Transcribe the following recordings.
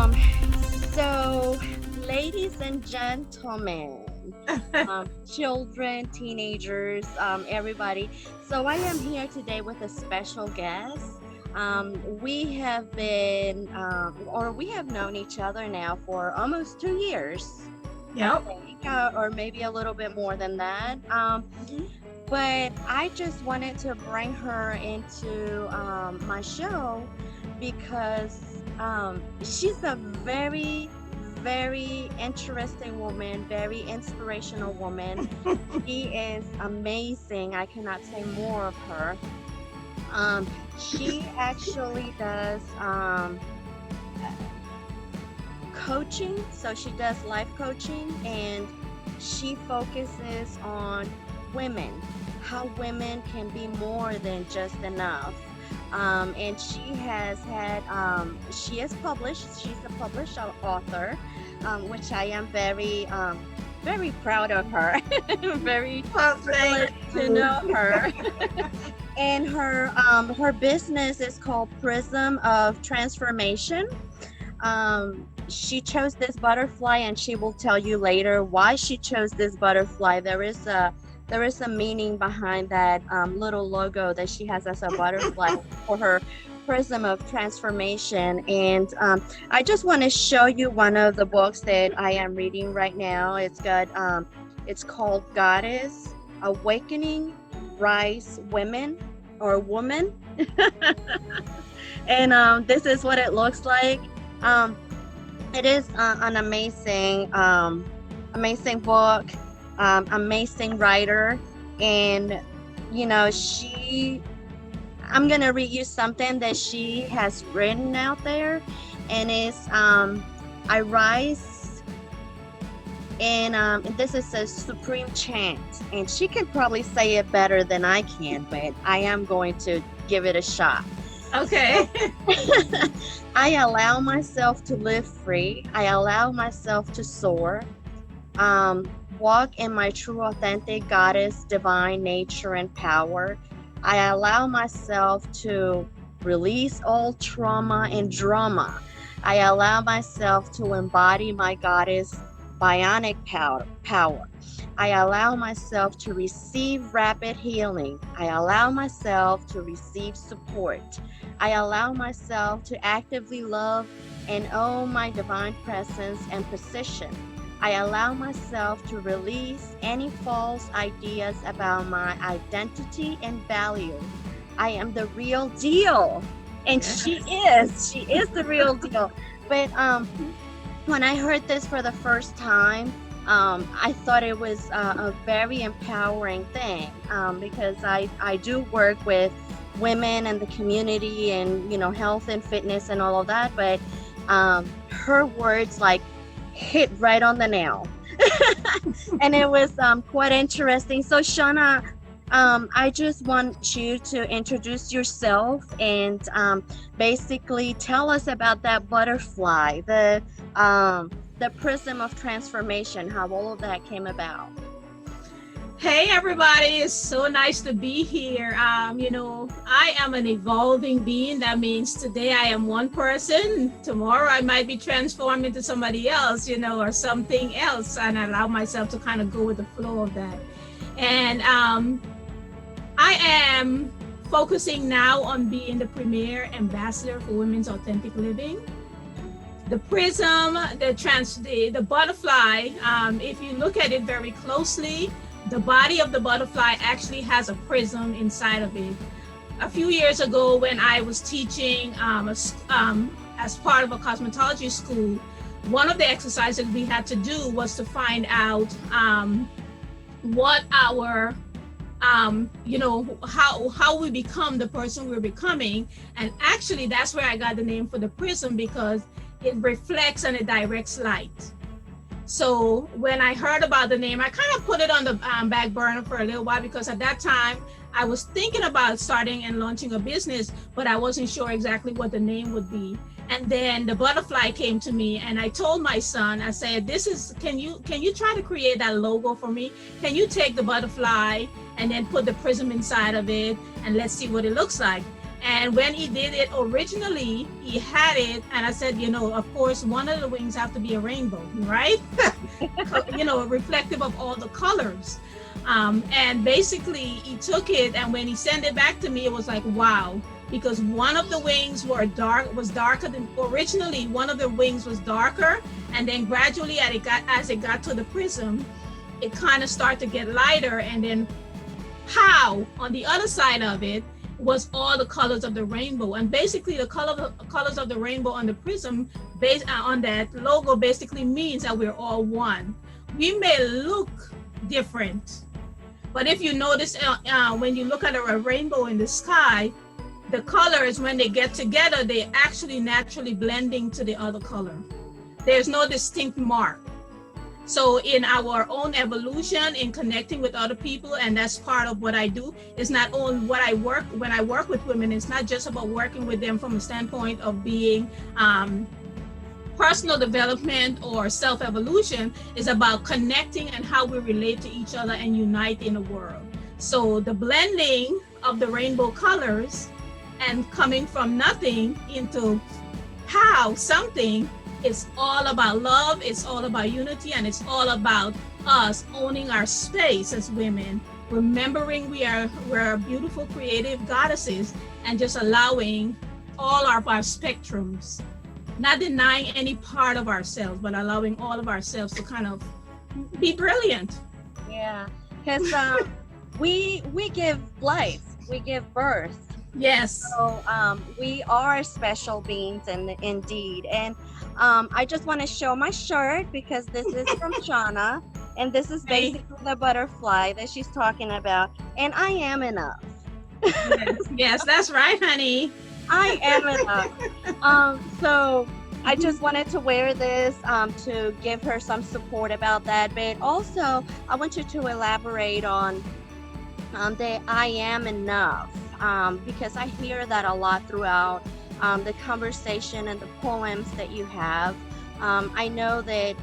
Um, so, ladies and gentlemen, children, teenagers, everybody. So, I am here today with a special guest. We have been, or we have known each other now for almost 2 years, I Yep. think, or maybe a little bit more than that. But I just wanted to bring her into my show because she's a very, very interesting woman, very inspirational woman. She is amazing. I cannot say more of her. She actually does coaching. So she does life coaching and she focuses on women, how women can be more than just enough. And she has had, she is published, she's a published author, which I am very proud of her, very Well, privileged thank to you. know her. And her business is called Prism of Transformation. She chose this butterfly and she will tell you later why she chose this butterfly. There is a meaning behind that little logo that she has as a butterfly for her Prism of Transformation. And I just want to show you one of the books that I am reading right now. It's called Goddess Awakening Rise Women or Woman. And this is what it looks like. Um, it is an amazing book, amazing writer, and I'm gonna read you something that she has written out there, and it's I rise, and this is a supreme chant, and she can probably say it better than I can, but I am going to give it a shot. Okay. I allow myself to live free. I allow myself to soar. Walk in my true, authentic goddess, divine nature and power. I allow myself to release all trauma and drama. I allow myself to embody my goddess bionic power. I allow myself to receive rapid healing. I allow myself to receive support. I allow myself to actively love and own my divine presence and position. I allow myself to release any false ideas about my identity and value. I am the real deal. And she is the real deal. But when I heard this for the first time, I thought it was a very empowering thing because I do work with women and the community and health and fitness and all of that, but her words like hit right on the nail. And it was quite interesting. So Shawna, I just want you to introduce yourself and basically tell us about that butterfly, the prism of transformation, how all of that came about. Hey, everybody. It's so nice to be here. I am an evolving being. That means today I am one person. Tomorrow I might be transformed into somebody else, or something else, and I allow myself to kind of go with the flow of that. And I am focusing now on being the premier ambassador for women's authentic living. The prism, the butterfly, if you look at it very closely, the body of the butterfly actually has a prism inside of it. A few years ago, when I was teaching as part of a cosmetology school, one of the exercises we had to do was to find out what our how we become the person we're becoming. And actually, that's where I got the name for the prism, because it reflects and it directs light. So when I heard about the name, I kind of put it on the back burner for a little while, because at that time I was thinking about starting and launching a business, but I wasn't sure exactly what the name would be. And then the butterfly came to me, and I told my son, I said, can you try to create that logo for me? Can you take the butterfly and then put the prism inside of it, and let's see what it looks like? And when he did it originally, he had it, and I said, of course, one of the wings have to be a rainbow, right? Reflective of all the colors. And basically, he took it, and when he sent it back to me, it was like, wow, because one of the wings was darker than originally. One of the wings was darker, and then gradually, as it got to the prism, it kind of started to get lighter, and then on the other side of it was all the colors of the rainbow. And basically the colors of the rainbow on the prism based on that logo basically means that we're all one. We may look different, but if you notice when you look at a rainbow in the sky, the colors, when they get together, they actually naturally blending to the other color. There's no distinct mark. So in our own evolution, in connecting with other people, and that's part of what I do, is not only when I work with women, it's not just about working with them from a standpoint of being personal development or self-evolution. Is about connecting and how we relate to each other and unite in the world. So the blending of the rainbow colors and coming from nothing into something, it's all about love, it's all about unity, and it's all about us owning our space as women, remembering we're beautiful, creative goddesses, and just allowing all of our spectrums, not denying any part of ourselves, but allowing all of ourselves to kind of be brilliant. Yeah, because we give life, we give birth. Yes. So we are special beings, and indeed. And I just want to show my shirt because this is from Shawna, and this is basically the butterfly that she's talking about. And I am enough. Yes, that's right, honey. I am enough. So I just wanted to wear this to give her some support about that. But also, I want you to elaborate on the I am enough. Because I hear that a lot throughout the conversation and the poems that you have. I know that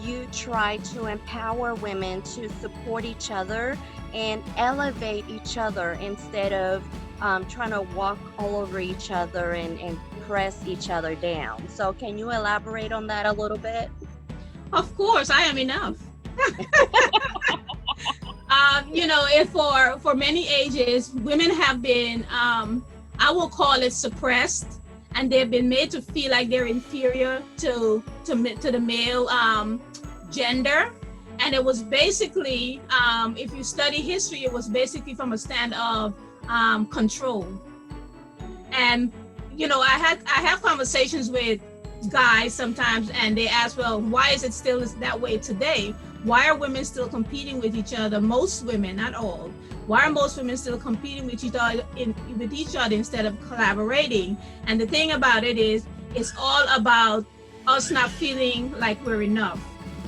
you try to empower women to support each other and elevate each other instead of trying to walk all over each other and press each other down. So can you elaborate on that a little bit? Of course, I am enough. If for many ages, women have been, I will call it suppressed, and they've been made to feel like they're inferior to the male gender. And it was basically, if you study history, it was basically from a stand of control. And I have conversations with guys sometimes, and they ask, well, why is it still that way today? Why are women still competing with each other? Most women, not all. Why are most women still competing with each other instead of collaborating? And the thing about it is, it's all about us not feeling like we're enough.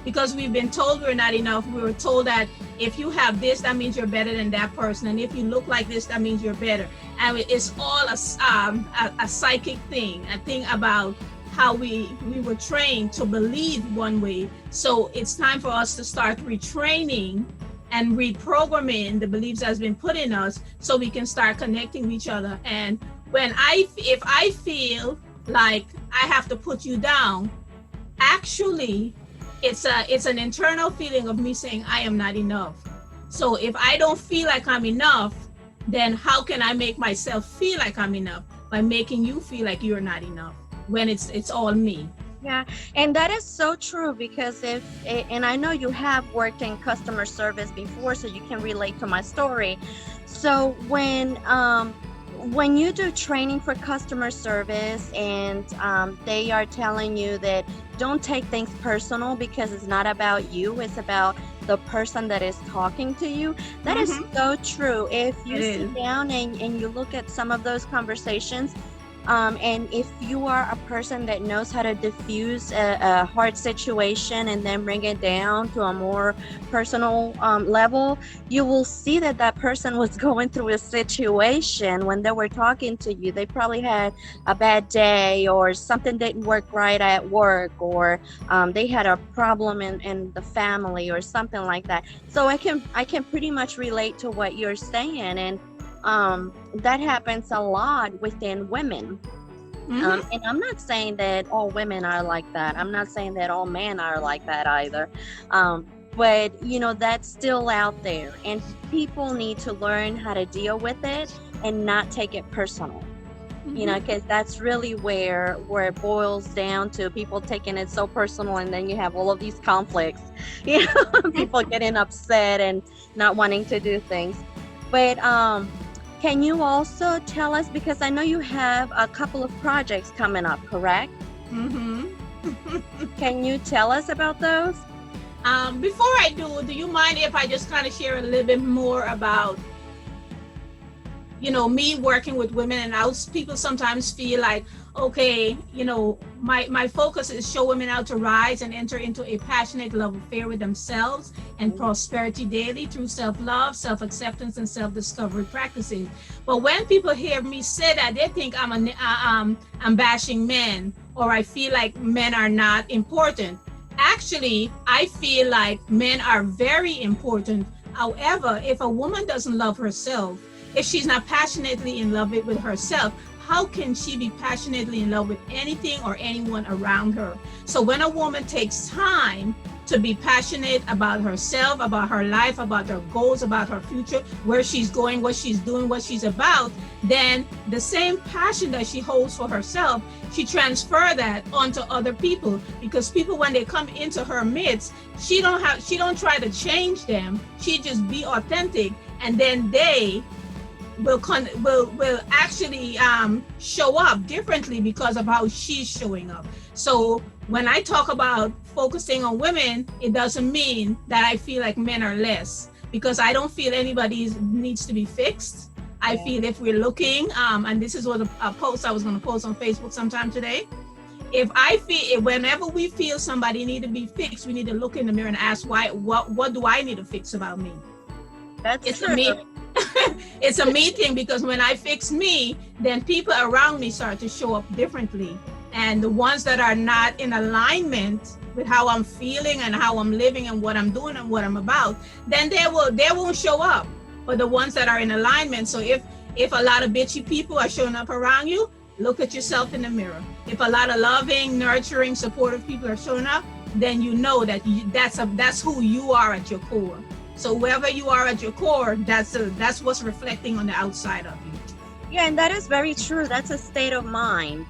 Because we've been told we're not enough. We were told that if you have this, that means you're better than that person. And if you look like this, that means you're better. And it's all a psychic thing, a thing about how we were trained to believe one way. So it's time for us to start retraining and reprogramming the beliefs that's been put in us so we can start connecting with each other. And if I feel like I have to put you down, actually, it's an internal feeling of me saying I am not enough. So if I don't feel like I'm enough, then how can I make myself feel like I'm enough? By making you feel like you're not enough, when it's all me. Yeah, and that is so true, because and I know you have worked in customer service before, so you can relate to my story. So when you do training for customer service and they are telling you that don't take things personal because it's not about you, it's about the person that is talking to you, that is so true. If you sit down and you look at some of those conversations, and if you are a person that knows how to diffuse a hard situation and then bring it down to a more personal level, you will see that that person was going through a situation when they were talking to you. They probably had a bad day, or something didn't work right at work, or they had a problem in the family or something like that. So I can pretty much relate to what you're saying. And that happens a lot within women. And I'm not saying that all women are like that. I'm not saying that all men are like that either. But, that's still out there. And people need to learn how to deal with it and not take it personal. Because that's really where it boils down to, people taking it so personal, and then you have all of these conflicts, people getting upset and not wanting to do things. But can you also tell us, because I know you have a couple of projects coming up, correct? Can you tell us about those? Before I do you mind if I just kind of share a little bit more about, me working with women? And people sometimes feel like, okay, my focus is show women how to rise and enter into a passionate love affair with themselves and prosperity daily through self-love, self-acceptance, and self-discovery practices. But when people hear me say that, they think I'm bashing men, or I feel like men are not important. Actually, I feel like men are very important. However, if a woman doesn't love herself, if she's not passionately in love with herself, how can she be passionately in love with anything or anyone around her? So when a woman takes time to be passionate about herself, about her life, about her goals, about her future, where she's going, what she's doing, what she's about, then the same passion that she holds for herself, she transfer that onto other people. Because people, when they come into her midst, she don't try to change them. She just be authentic, and then they will actually show up differently because of how she's showing up. So when I talk about focusing on women, it doesn't mean that I feel like men are less, because I don't feel anybody needs to be fixed. I feel if we're looking, and this is what a post I was going to post on Facebook sometime today. If I feel, whenever we feel somebody need to be fixed, we need to look in the mirror and ask, what do I need to fix about me? It's true. It's a me thing, because when I fix me, then people around me start to show up differently. And the ones that are not in alignment with how I'm feeling and how I'm living and what I'm doing and what I'm about, then they won't show up. But the ones that are in alignment, so if a lot of bitchy people are showing up around you, look at yourself in the mirror. If a lot of loving, nurturing, supportive people are showing up, then you know that that's who you are at your core. So wherever you are at your core, that's what's reflecting on the outside of you. Yeah, and that is very true. That's a state of mind.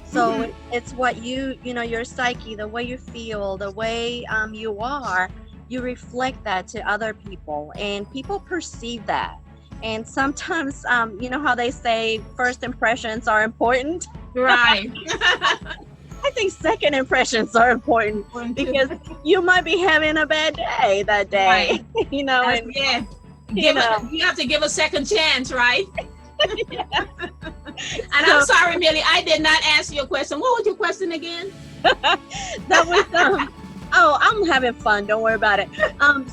So it's what your psyche, the way you feel, the way you are, you reflect that to other people, and people perceive that. And sometimes, how they say first impressions are important. Right. I think second impressions are important, because you might be having a bad day that day, right. You have to give a second chance, right? And I'm sorry, Millie, I did not answer your question. What was your question again? That was I'm having fun. Don't worry about it.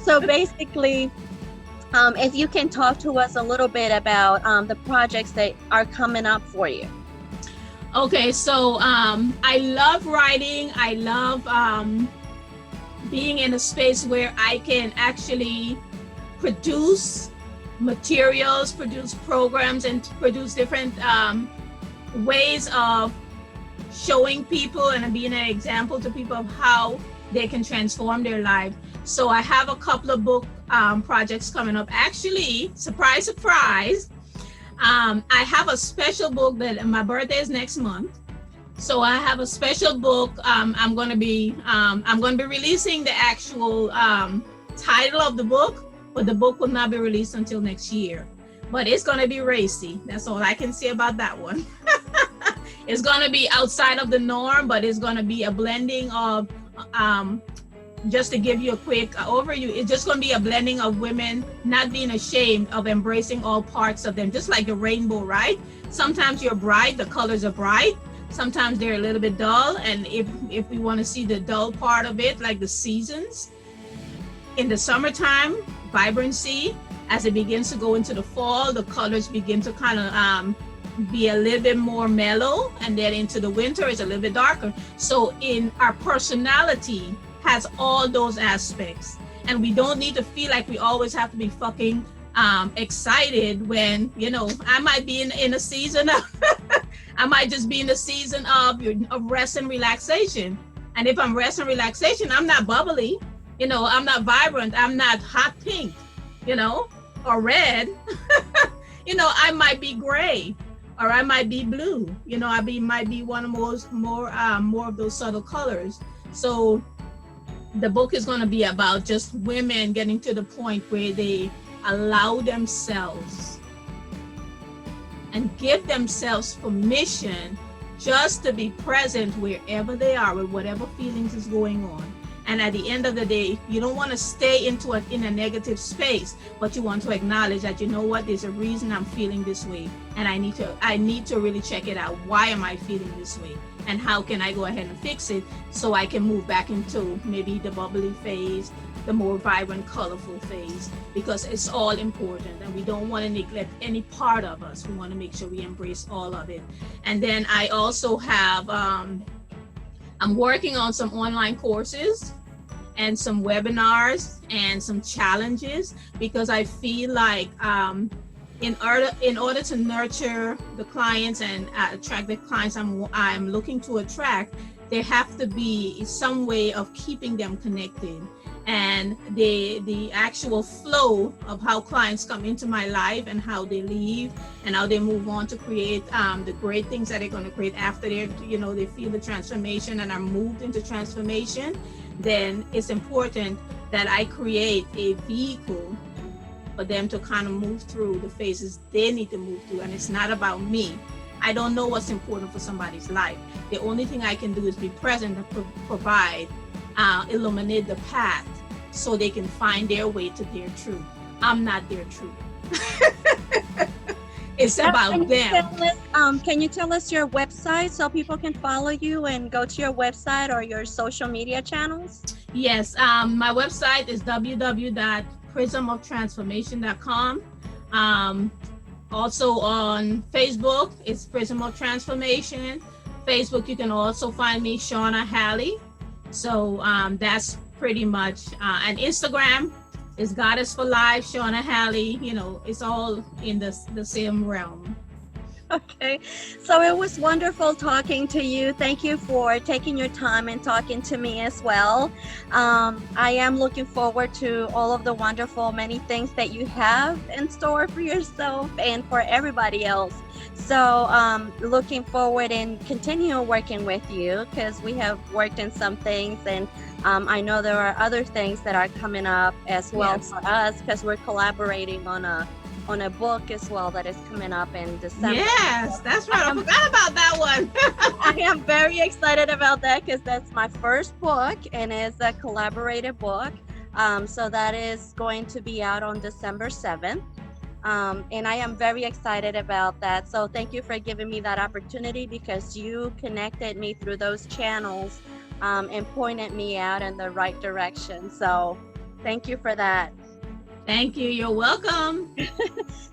So basically, if you can talk to us a little bit about the projects that are coming up for you. Okay, so I love writing. I love being in a space where I can actually produce materials, produce programs, and produce different ways of showing people and being an example to people of how they can transform their life. So I have a couple of book projects coming up. Actually, surprise, surprise, I have a special book that my birthday is next month. So I have a special book. I'm going to be releasing the actual title of the book, but the book will not be released until next year. But it's going to be racy. That's all I can say about that one. It's going to be outside of the norm, but it's going to be a blending of, just to give you a quick overview, it's just going to be a blending of women not being ashamed of embracing all parts of them, just like the rainbow, right? Sometimes you're bright, the colors are bright. Sometimes they're a little bit dull. And if we want to see the dull part of it, like the seasons, in the summertime, vibrancy. As it begins to go into the fall, the colors begin to kind of be a little bit more mellow, and then into the winter it's a little bit darker. So in our personality has all those aspects, and we don't need to feel like we always have to be fucking excited when, you know, I might be in a season of, I might just be in a season of rest and relaxation. And if I'm rest and relaxation, I'm not bubbly, you know, I'm not vibrant, I'm not hot pink, you know, or red. You know, I might be gray, or I might be blue. You know, might be one of those more of those subtle colors. So the book is going to be about just women getting to the point where they allow themselves and give themselves permission just to be present wherever they are with whatever feelings is going on. And at the end of the day, you don't want to stay in a negative space, but you want to acknowledge that, you know what, there's a reason I'm feeling this way, and I need to really check it out. Why am I feeling this way? And how can I go ahead and fix it so I can move back into maybe the bubbly phase, the more vibrant, colorful phase, because it's all important and we don't want to neglect any part of us. We want to make sure we embrace all of it. And then I also have, I'm working on some online courses and some webinars and some challenges, because I feel like in order to nurture the clients and attract the clients I'm looking to attract, there have to be some way of keeping them connected. And the actual flow of how clients come into my life and how they leave and how they move on to create the great things that they're going to create after they feel the transformation and are moved into transformation, then it's important that I create a vehicle for them to kind of move through the phases they need to move through. And it's not about me. I don't know what's important for somebody's life. The only thing I can do is be present and provide, illuminate the path so they can find their way to their truth. I'm not their truth. It's about them. Can you tell us your website so people can follow you and go to your website or your social media channels? Yes, my website is www.prismoftransformation.com. Also on Facebook, it's Prism of Transformation. Facebook, you can also find me, Shawna Halley. So that's pretty much, and Instagram is Goddess for Life, Shawna Halley. You know, it's all in the same realm. Okay, so it was wonderful talking to you. Thank you for taking your time and talking to me as well. I am looking forward to all of the wonderful many things that you have in store for yourself and for everybody else. So looking forward and continue working with you, because we have worked in some things, and I know there are other things that are coming up as well. Yes. For us, because we're collaborating on a book as well that is coming up in December. Yes, that's right. I forgot about that one. I am very excited about that, because that's my first book and it's a collaborative book. So that is going to be out on December 7th. And I am very excited about that. So thank you for giving me that opportunity, because you connected me through those channels and pointed me out in the right direction. So thank you for that. Thank you. You're welcome.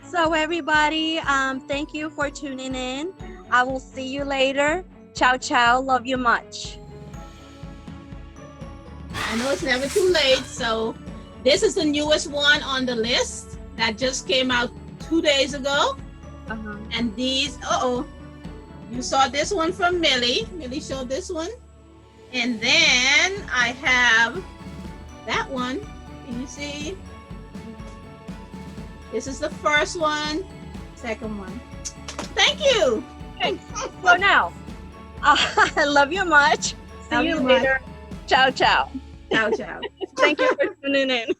So everybody, thank you for tuning in. I will see you later. Ciao, ciao. Love you much. I know it's never too late. So this is the newest one on the list that just came out 2 days ago. Uh-huh. And these, you saw this one from Millie. Millie showed this one. And then I have that one. Can you see? This is the first one, second one. Thank you. Thanks. So now, I love you much. See you later. Ciao, ciao. Ciao, ciao. Thank you for tuning in.